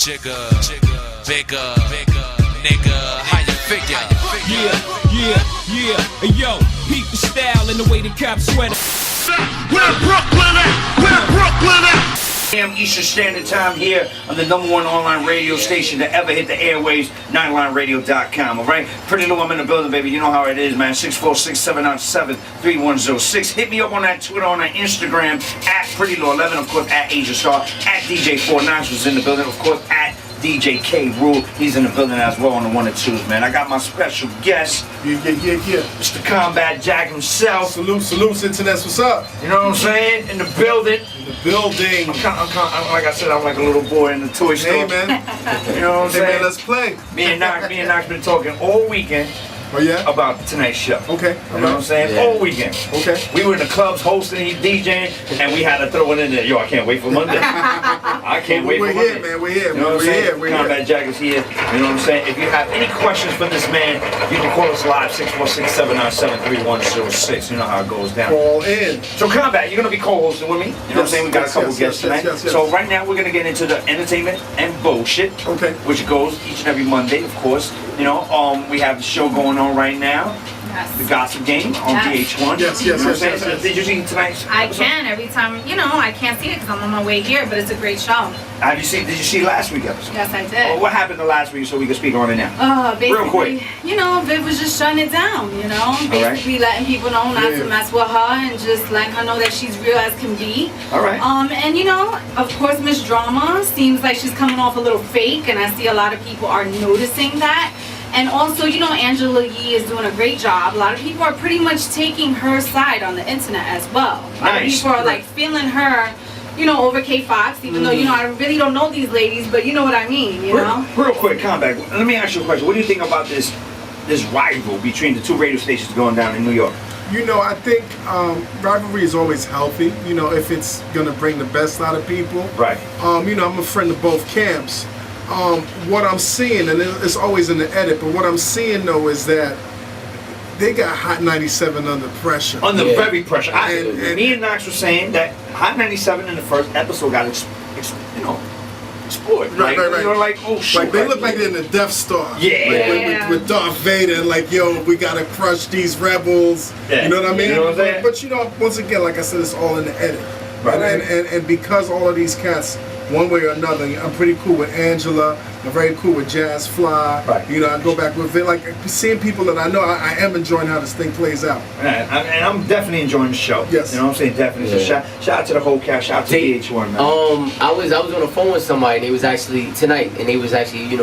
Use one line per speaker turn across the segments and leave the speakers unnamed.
Jigger, bigger, nigga, how you figure?
Yeah. Hey, yo, peep the style and the way the cap sweater.
Where Brooklyn at? Where Brooklyn at? AM Eastern Standard Time here on the #1 online radio station to ever hit the airwaves, 9lineradio.com, alright? Pretty little, I'm in the building, baby. You know how it is, man. 646-797-3106. Hit me up on that Twitter, on that Instagram, at PrettyLaw11, of course, at Asia Star, at DJ49 was in the building, of course, at DJ K Rule. He's in the building as well on the 1 and 2s, man. I got my special guest, Mr. Combat Jack himself.
Salute, internet. What's up?
You know what I'm saying? In the building. Like I said, I'm like a little boy in the toy store.
Hey, man.
You know what I'm saying?
Man, let's play.
Me and Knox been talking all weekend.
Oh, yeah?
About tonight's show.
Okay.
You know what I'm saying?
Yeah.
All weekend.
Okay.
We were in the clubs hosting, he DJing, and we had to throw it in there. Yo, I can't wait for Monday. I can't wait for Monday.
We're here, man. We're here.
You know what I'm saying?
We're
Combat
here.
Jack is here. You know what I'm saying? If you have any questions for this man, you can call us live, 646-797-3106. You know how it goes down.
Call in.
So Combat, you're going to be co-hosting with me. You know what I'm saying? We got a couple guests tonight.
Yes.
So right now we're going to get into the entertainment and bullshit.
Okay.
Which goes each and every Monday, of course. You know, we have the show going on right now.
Yes.
The Gossip Game on VH1.
Yes.
Did you see tonight's
I
episode?
can every time, I can't see it because I'm on my way here, but it's a great show.
Did you see last week's episode?
Yes, I
Well,
did.
what happened the last week so we can speak on it now?
Basically,
Real quick.
Viv was just shutting it down, basically letting people know not to mess with her and just letting her know that she's real as can be.
All right.
And of course, Miss Drama seems like she's coming off a little fake, and I see a lot of people are noticing that. And also, Angela Yee is doing a great job. A lot of people are pretty much taking her side on the internet as well. A lot of people are like feeling her, over K Fox, even though, I really don't know these ladies, but you know what I mean,
Real quick, Combat, let me ask you a question. What do you think about this rival between the two radio stations going down in New York?
I think rivalry is always healthy, if it's going to bring the best out of people.
Right.
I'm a friend of both camps. What I'm seeing, and it's always in the edit, but what I'm seeing though is that they got Hot 97 under pressure.
Very pressure. Me and Knox were saying that Hot 97 in the first episode got explored.
Right.
Like, oh shit.
Like they look like they're in the Death Star.
Yeah.
With Darth Vader, and like, we gotta crush these rebels.
Yeah.
You know what I mean?
You know what I'm saying?
But once again, like I said, it's all in the edit.
Right.
And because all of these cats, one way or another, I'm pretty cool with Angela. I'm very cool with Jazz Fly.
Right.
I go back with it. Like seeing people that I know, I am enjoying how this thing plays out.
And I'm definitely enjoying the show.
Yes.
You know what I'm saying? Definitely.
Yeah.
So shout out to the whole cast. Shout out to VH1, man.
I was on the phone with somebody, and they was actually tonight, and they was actually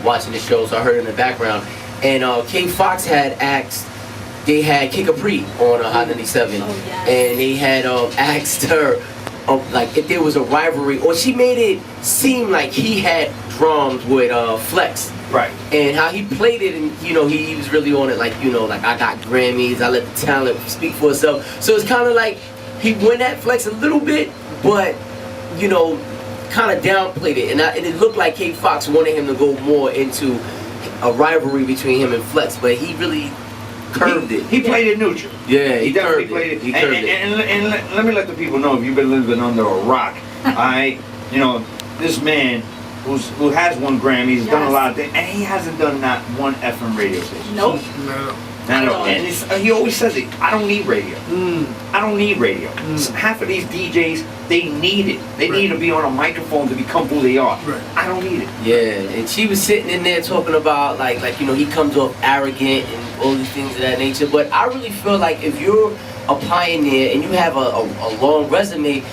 watching the show, so I heard it in the background. And K Fox had asked. They had Kid Capri on Hot 97, and they had asked her like if there was a rivalry, or she made it seem like he had drums with Flex.
Right.
And how he played it, and he was really on it, like like I got Grammys, I let the talent speak for itself. So it's kind of like he went at Flex a little bit, but kind of downplayed it, and it looked like K Fox wanted him to go more into a rivalry between him and Flex, but he really curved it.
He played it neutral.
Yeah,
he definitely played it.
He curved it.
And let me let the people know, if you've been living under a rock, this man who has won Grammy, he's done a lot of things, and he hasn't done not one effing radio station.
Nope.
No.
And he always says it, I don't need radio. I don't need radio. So half of these DJs, they need it. They need to be on a microphone to become who they are.
Right.
I don't need it.
Yeah, and she was sitting in there talking about like he comes off arrogant and all these things of that nature. But I really feel like if you're a pioneer and you have a long resume,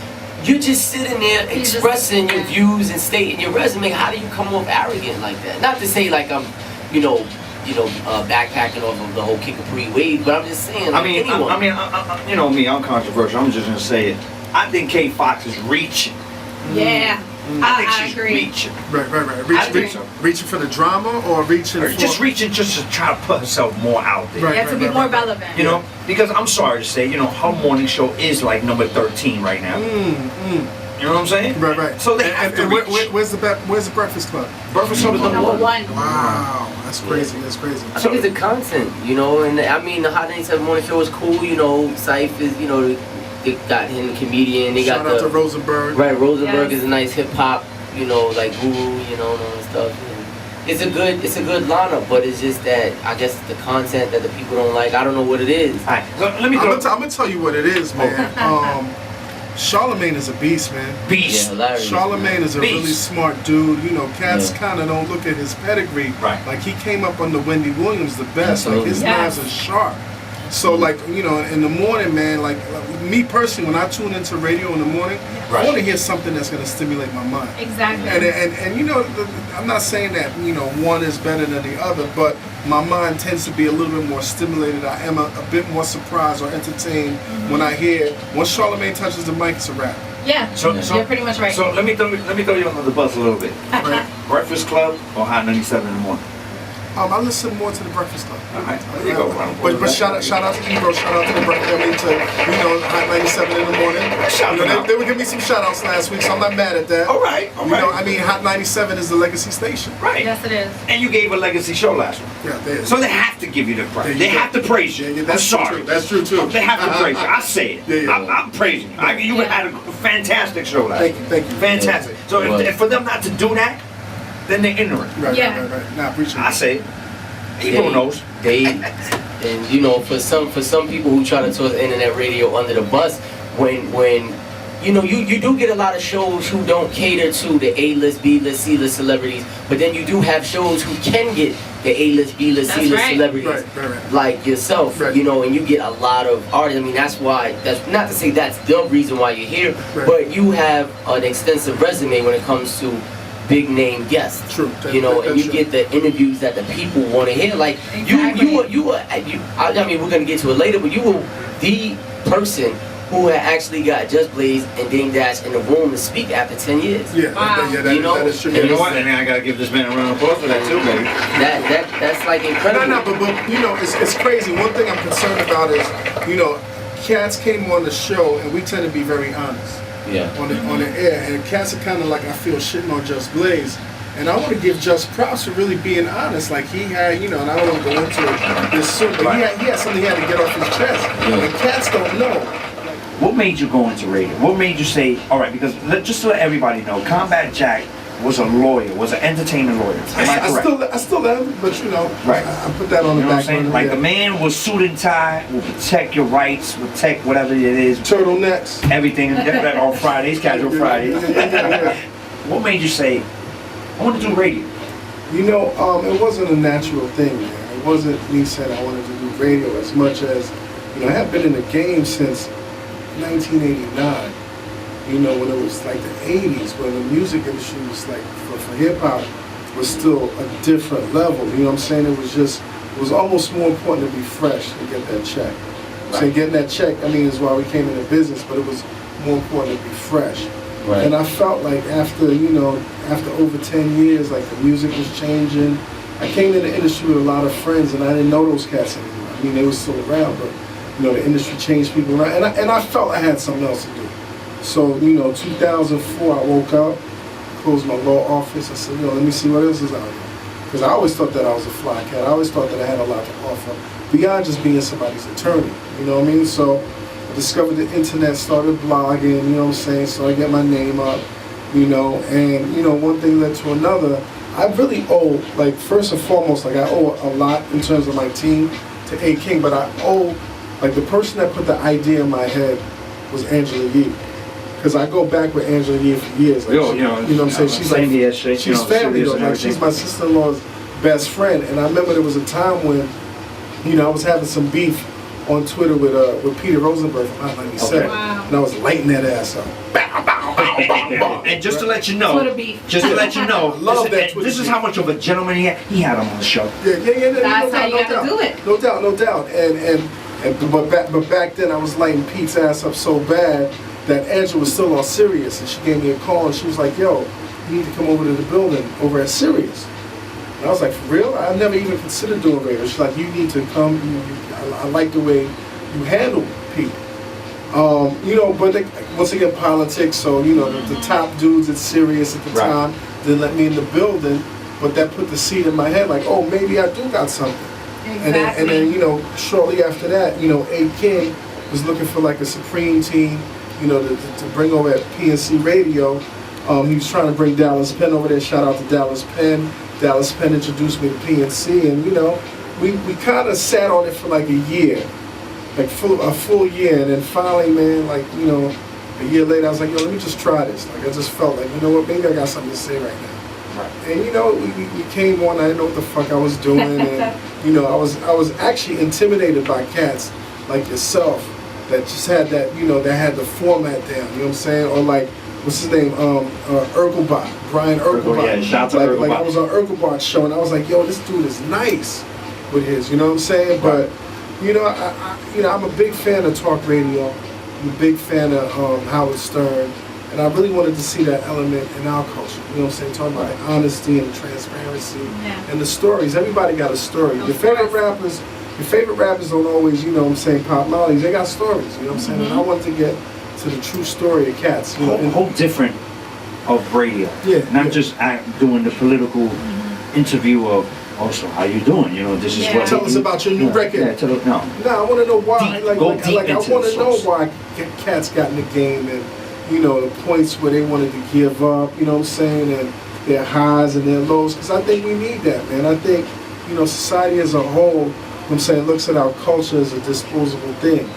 you're just sitting there expressing your views and stating your resume. How do you come off arrogant like that? Not to say like I'm, backpacking off of the whole Kid Capri wave, but I'm just saying. Like
I mean, I'm controversial. I'm just gonna say it. I think K Fox is reaching.
Yeah.
I think she's
agree.
reaching.
Right. Reaching for the drama or reaching for...
Just reaching just to try to put herself more out there.
Right.
You have to be more relevant.
Because I'm sorry to say, her morning show is like number 13 right now. You know what I'm saying?
Right.
So they have to reach.
Where's the Breakfast Club?
Breakfast Club is number one.
Wow, that's crazy.
I think it's the content, and I mean the Hot 97 morning show is cool. Syfe is, they got him the comedian. They
Shout
got
out to Rosenberg.
Right, Rosenberg is a nice hip hop you know, like Guru, you know, and all that stuff. And it's a good lineup, but it's just that I guess the content that the people don't like. I don't know what it is.
All right, so let me
I'm
go.
gonna tell you what it is, man. Charlemagne is a beast, man.
Beast.
Yeah, hilarious.
Charlemagne is a
Beast.
really smart dude. You know, cats
Yeah.
kind of don't look at his pedigree.
Right.
Like he came up under Wendy Williams, the best. Like his
Absolutely.
knives are sharp. So like, you know, in the morning, man, like me personally, when I tune into radio in the morning,
Right.
I want to hear something that's going to stimulate my mind.
Exactly.
And you know, I'm not saying that, you know, one is better than the other, but my mind tends to be a little bit more stimulated. I am a bit more surprised or entertained when I hear, once Charlemagne touches the mic, it's a wrap.
Yeah.
So,
You're pretty much right.
So let me throw you under the bus a little bit.
Right?
Breakfast Club or Hot 97 in the morning?
I listen more to the Breakfast Club.
All right, there you go.
But shout out to Ebro, shout out to the Breakfast. I mean, to, you know, Hot 97 in the morning.
Shout
You know,
out.
they would give me some shout outs last week, so I'm not mad at that.
All right, all
You know,
right.
I mean, Hot 97 is the legacy station.
Right.
Yes, it is.
And you gave a legacy show last week.
Yeah, there.
So they have to give you the
There
praise.
you
They
go.
have to praise you.
Yeah,
I'm
that's
sorry.
true. That's true too.
They have to praise you. I say it.
Yeah, yeah.
I'm praising you. You
Yeah.
had a fantastic show last week.
Thank you.
Fantastic. So
Well-
if for them not to do that, then they're ignorant.
Right,
Yeah.
right. Nah, I appreciate
I
it.
say it. People knows.
And you know, for some people who try to toss internet radio under the bus, when you know, you do get a lot of shows who don't cater to the A-list, B-list, C-list celebrities, but then you do have shows who can get the A-list, B-list,
That's
C-list
right.
celebrities,
Right.
like yourself,
Right.
you know, and you get a lot of artists. I mean, that's not to say that's the reason why you're here,
Right.
but you have an extensive resume when it comes to big name guests.
True.
You know, and
That's
you
true.
get the interviews that the people want to hear. Like
Exactly.
you were. I mean, we're gonna get to it later, but you were the person who had actually got Just Blaze and Dame Dash in the room to speak after 10 years.
Yeah,
Wow.
that
You know,
is true.
and
You know what? And I gotta give this man a round of applause for that too, baby.
That's like incredible.
No, but you know, it's crazy. One thing I'm concerned about is, you know, cats came on the show and we tend to be very honest
Yeah.
on the air, and cats are kind of like, I feel, shitting on Just Blaze. And I want to give Just props for really being honest. Like he had, you know, and I don't want to go into it this soon, but he had something he had to get off his chest. And cats don't know.
What made you go into radio? What made you say, all right, because just to let everybody know, Combat Jack was a lawyer, was an entertainment lawyer. Am I correct?
I still am, but you know,
Right.
I put that on
You
the
know what I'm
back
saying?
burner.
Like
yeah.
the man was suit and tie, will protect your rights, will protect whatever it is,
Turtlenecks.
everything on Fridays, casual Fridays.
Yeah.
What made you say, I want to do radio?
You know, it wasn't a natural thing, man. It wasn't me saying I wanted to do radio as much as, you know, I have been in the game since 1989. You know, when it was like the 80s, when the music industry was like, for hip hop, was still a different level. You know what I'm saying? It was almost more important to be fresh and get that check. So getting that check, I mean, is why we came into business, but it was more important to be fresh.
Right.
And I felt like after, you know, after over 10 years, like the music was changing. I came in the industry with a lot of friends, and I didn't know those cats anymore. I mean, they were still around, but, you know, the industry changed people around. And I felt I had something else to do. So, you know, 2004, I woke up, closed my law office. I said, you know, let me see what else is out there. Because I always thought that I was a fly cat. I always thought that I had a lot to offer beyond just being somebody's attorney. You know what I mean? So I discovered the internet, started blogging, you know what I'm saying? So I get my name up, you know, and, you know, one thing led to another. I really owe, like, first and foremost, like, I owe a lot in terms of my team to A. King, but I owe, like, the person that put the idea in my head was Angela Yee. Because I go back with Angela Yee for years. Like,
Yo,
she,
you know
what I'm saying? She's
same
like,
here, shit, you
she's
know,
family
serious
though.
and
Like, she's
everything.
my sister-in-law's best friend. And I remember there was a time when, you know, I was having some beef on Twitter with Peter Rosenberg from Hot 97.
Okay.
Wow.
And I was lighting that ass up. Bow, bow, bow, bow, bow.
And just to let you know,
Twitter beef.
just to let you know,
Love that
this,
Twitter
this is
beef.
how much of a gentleman he had. He had him on the show.
Yeah,
That's
no
how you
doubt,
gotta
no
do
doubt.
it.
No doubt. But back then I was lighting Pete's ass up so bad that Angela was still on Sirius, and she gave me a call and she was like, "Yo, you need to come over to the building over at Sirius." And I was like, "For real? I've never even considered doing radio." She's like, "You need to come. I like the way you handle people." You know, but once again, politics. So you know, the top dudes at Sirius at the
Right.
time didn't let me in the building, but that put the seed in my head, like, "Oh, maybe I do got something."
Exactly.
And then, you know, shortly after that, you know, A. King was looking for like a supreme team, you know, to bring over at PNC Radio. He was trying to bring Dallas Penn over there. Shout out to Dallas Penn. Dallas Penn introduced me to PNC, and you know, we kind of sat on it for like a year, like a full year, and then finally, man, like, you know, a year later, I was like, yo, let me just try this. Like, I just felt like, you know what, maybe I got something to say right now. Right. And you know, we came on. I didn't know what the fuck I was doing, and you know, I was actually intimidated by cats like yourself that just had that, you know, that had the format down. You know what I'm saying? Or like, what's his name? Urkelbot, Brian Urkelbot.
Yeah, shout out to Urkelbot.
Like I was on Urkelbot's show, and I was like, yo, this dude is nice with his. You know what I'm saying?
Right.
But you know, I'm a big fan of talk radio. I'm a big fan of Howard Stern. And I really wanted to see that element in our culture. You know what I'm saying? Talking about the honesty and the transparency and the stories. Everybody got a story. Your favorite rappers don't always, you know what I'm saying, pop mollies. They got stories, you know what I'm saying? And I wanted to get to the true story of cats. You know,
whole different of radio.
Yeah.
Not just doing the political interview of also how you doing. You know, this is what.
Tell us about your new record.
Yeah, no,
I want to know why.
Deep, go deep
I
into
want
the
to know
source.
why cats got in the game, and you know, the points where they wanted to give up, you know what I'm saying, and their highs and their lows, because I think we need that, man. I think, you know, society as a whole, you know what I'm saying, looks at our culture as a disposable thing.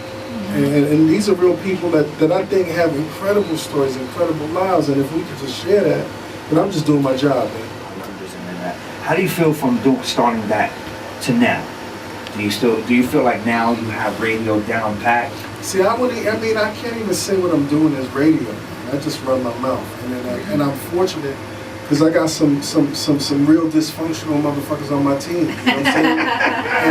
And these are real people that I think have incredible stories, incredible lives, and if we could just share that, then I'm just doing my job, man.
100%. How do you feel from starting that to now? Do you feel like now you have radio down packed?
See, I can't even say what I'm doing as radio. I just run my mouth, and I'm fortunate because I got some real dysfunctional motherfuckers on my team. You know what I'm saying?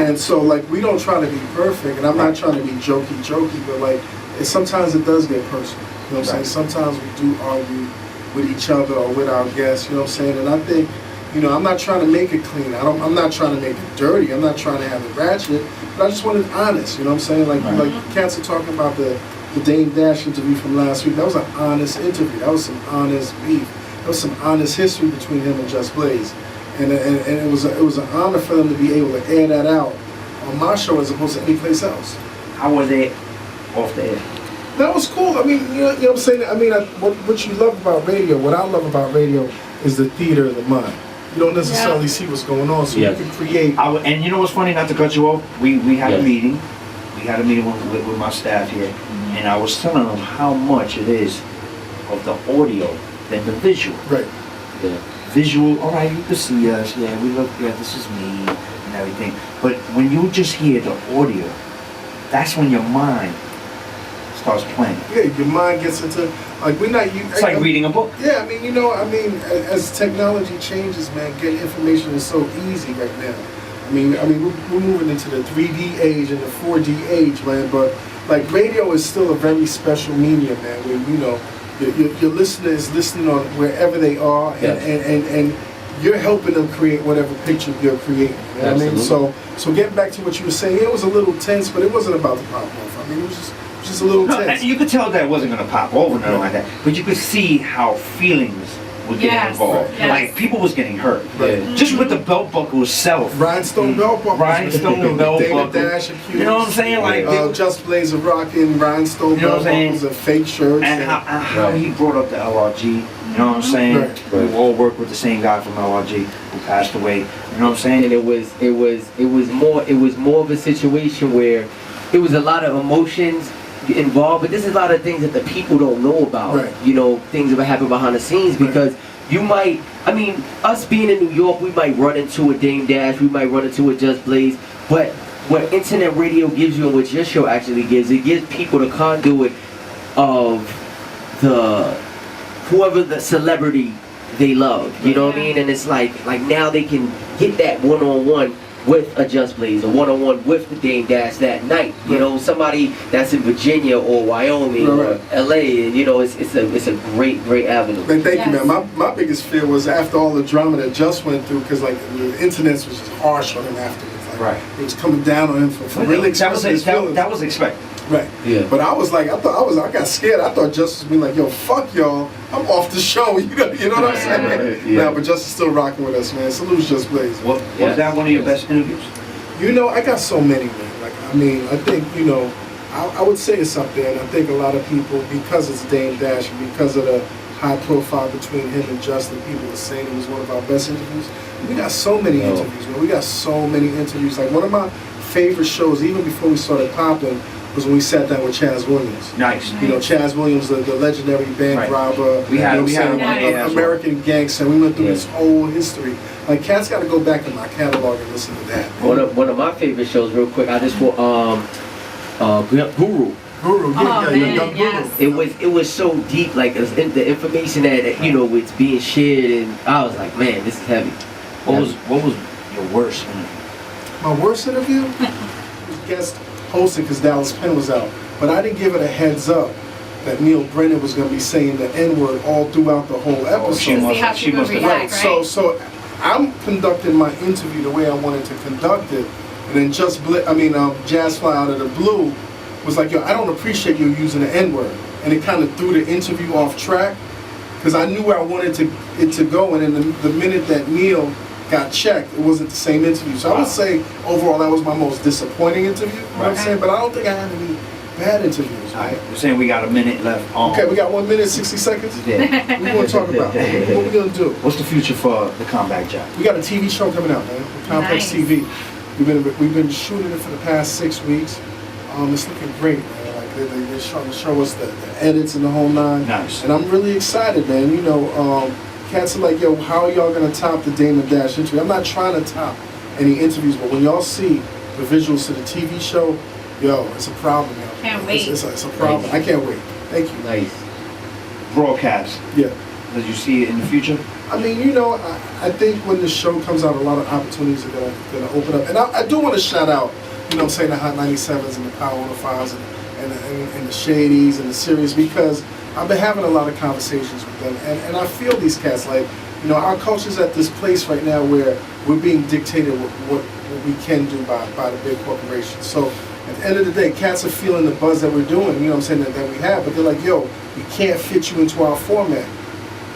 And so, like, we don't try to be perfect, and I'm not trying to be jokey, but like, sometimes it does get personal. You know what I'm saying? Sometimes we do argue with each other or with our guests. You know what I'm saying? And I think, you know, I'm not trying to make it clean. I'm not trying to make it dirty. I'm not trying to have it ratchet. But I just want it honest. You know what I'm saying? Like cats are talking about the Dame Dash interview from last week. That was an honest interview. That was some honest beef. There was some honest history between him and Just Blaze, and it was an honor for them to be able to air that out on my show as opposed to any place else.
How was it off the air?
That was cool. I mean, you know what I'm saying? I mean, what you love about radio, what I love about radio is the theater of the mind. You don't necessarily see what's going on, so you can create.
And you know what's funny? Not to cut you off. We had a meeting. We had a meeting with my staff here, and I was telling them how much it is of the audio than the visual.
Right.
The visual, all right, you can see us, yeah, we look, yeah, this is me, and everything. But when you just hear the audio, that's when your mind starts playing.
Yeah, your mind gets into, like,
it's like reading a book.
Yeah, I mean, you know, as technology changes, man, getting information is so easy right now. I mean, we're moving into the 3D age and the 4D age, man, but, like, radio is still a very special medium, man, where, you know, your listener is listening on wherever they are, and you're helping them create whatever picture you're creating. You know what I mean? So getting back to what you were saying, it was a little tense, but it wasn't about to pop off. I mean, it was just a little tense.
You could tell that it wasn't going to pop over, nothing like that, but you could see how feelings were getting involved.
Yes.
Like, people was getting hurt.
Right.
Just with the belt buckle itself.
Rhinestone belt buckle.
Rhinestone belt buckle.
Dash accused.
You know what I'm saying? Like,
Just Blaze of rocking rhinestone belt buckles and fake shirts.
And how he brought up the LRG. You know what I'm saying?
Right.
We all worked with the same guy from LRG who passed away. You know what I'm saying?
And it was more of a situation where it was a lot of emotions involved, but there's a lot of things that the people don't know about.
Right.
You know, things that happen behind the scenes, because you might, I mean, us being in New York, we might run into a Dame Dash, we might run into a Just Blaze, but what internet radio gives you and what your show actually gives, it gives people the conduit of whoever the celebrity they love, you know what I mean? And it's like now they can get that one-on-one with a Just Blaze, or one-on-one with the Dame Dash that night. You know, somebody that's in Virginia or Wyoming or LA, and you know, it's a great avenue.
Man, thank you, man. My biggest fear was after all the drama that Just went through, because like the internet was just harsh on him afterwards. Like, it was coming down on him for really expressing his feelings.
That was expected.
Right. Yeah. But I was like, I got scared. I thought Justice would be like, yo, fuck y'all, I'm off the show. You know what I'm saying? Nah, but Justice still rocking with us, man. Salute Just Blaze.
Was that one of your best interviews?
You know, I got so many, man. Like, I mean, I think, you know, I would say it's up there, and I think a lot of people, because it's Dame Dash and because of the high profile between him and Justin. People were saying it was one of our best interviews. We got so many interviews, man. We got so many interviews. Like one of my favorite shows, even before we started popping, was when we sat down with Chaz Williams.
Nice.
You know, Chaz Williams, the legendary bank robber.
We had
him
on
American Gangster. We went through his whole history. Like, cats got to go back in my catalog and listen to that.
One of my favorite shows, real quick. I just Guru.
Guru,
Yes.
It was so deep, like the information that you know it's being shared, and I was like, man, this is heavy.
What was your worst interview?
My worst interview was guest hosting because Dallas Penn was out, but I didn't give it a heads up that Neil Brennan was going to be saying the N-word all throughout the whole episode.
She must have.
Right.
So I'm conducting my interview the way I wanted to conduct it, and then Jazz Fly out of the blue was like, yo, I don't appreciate you using the N-word, and it kind of threw the interview off track because I knew where I wanted it to go, and then the minute that Neil got checked, it wasn't the same interview. So I would say overall that was my most disappointing interview. You know what I'm saying? But I don't think I had any bad interviews.
All right, we're saying we got a minute left.
Okay, we got 1 minute, 60 seconds.
Yeah.
What we want to talk about? What we gonna do?
What's the future for the Comeback Jack?
We got a TV show coming out, man. Complex
Nice.
TV. We've been shooting it for the past 6 weeks. It's looking great, man. Like they're trying to show us the edits and the whole nine.
Nice.
And I'm really excited, man. You know, cats are like, yo, how are y'all gonna top the Damon Dash interview? I'm not trying to top any interviews, but when y'all see the visuals to the TV show, yo, it's a problem, yo.
Can't wait.
It's a problem.
Nice.
I can't wait. Thank you.
Nice.
Broadcast.
Yeah.
Does you see it in the future?
I mean, you know, I think when the show comes out, a lot of opportunities are gonna open up. And I do want to shout out, you know what I'm saying, the Hot 97s and the Power 105s and the Shadies and the Sirius, because I've been having a lot of conversations with them. And I feel these cats, like, you know, our culture's at this place right now where we're being dictated what we can do by the big corporations. So at the end of the day, cats are feeling the buzz that we're doing, you know what I'm saying, that we have, but they're like, yo, we can't fit you into our format.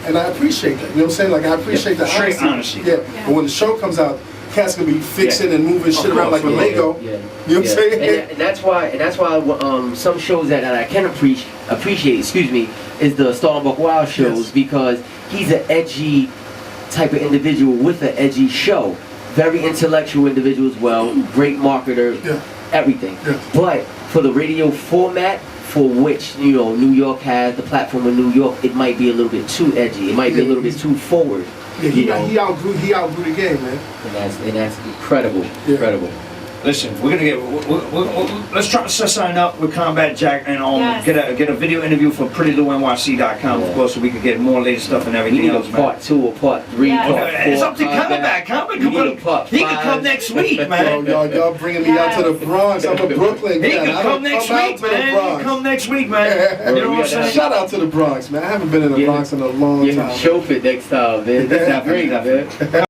And I appreciate that, you know what I'm saying? Like, I appreciate the
straight honesty.
Yeah. But when the show comes out, cats gonna be fixing and moving shit around like a Lego.
Yeah.
You know what I'm saying?
And that's why some shows that I can appreciate, is the Star Buck Wild shows, because he's an edgy type of individual with an edgy show. Very intellectual individual as well, great marketer, everything.
Yeah.
But for the radio format, for which, you know, New York has, the platform in New York, it might be a little bit too edgy. It might be a little bit too forward.
Yeah, he outgrew the game, man.
And that's incredible.
Yeah.
Incredible.
Listen, we're gonna let's try to set something up with Combat Jack and get a video interview for PrettyLittleNYC.com, of course, so we can get more latest stuff and
We
everything
need
else,
a
man.
part 2 or part 3.
Yeah.
Part 4.
It's up to Combat. Combat
We need a part
he can
5.
come next week, man.
Yo, y'all bringing me out to the Bronx. I'm a Brooklyn
He
cat.
can
I
come
don't
next
come out
week,
to the
man. He
Bronx.
can come next week, man. You know what I'm saying?
Shout out to the Bronx, man. I haven't been in the Bronx in a long time.
Show fit next time, man. This is great, man.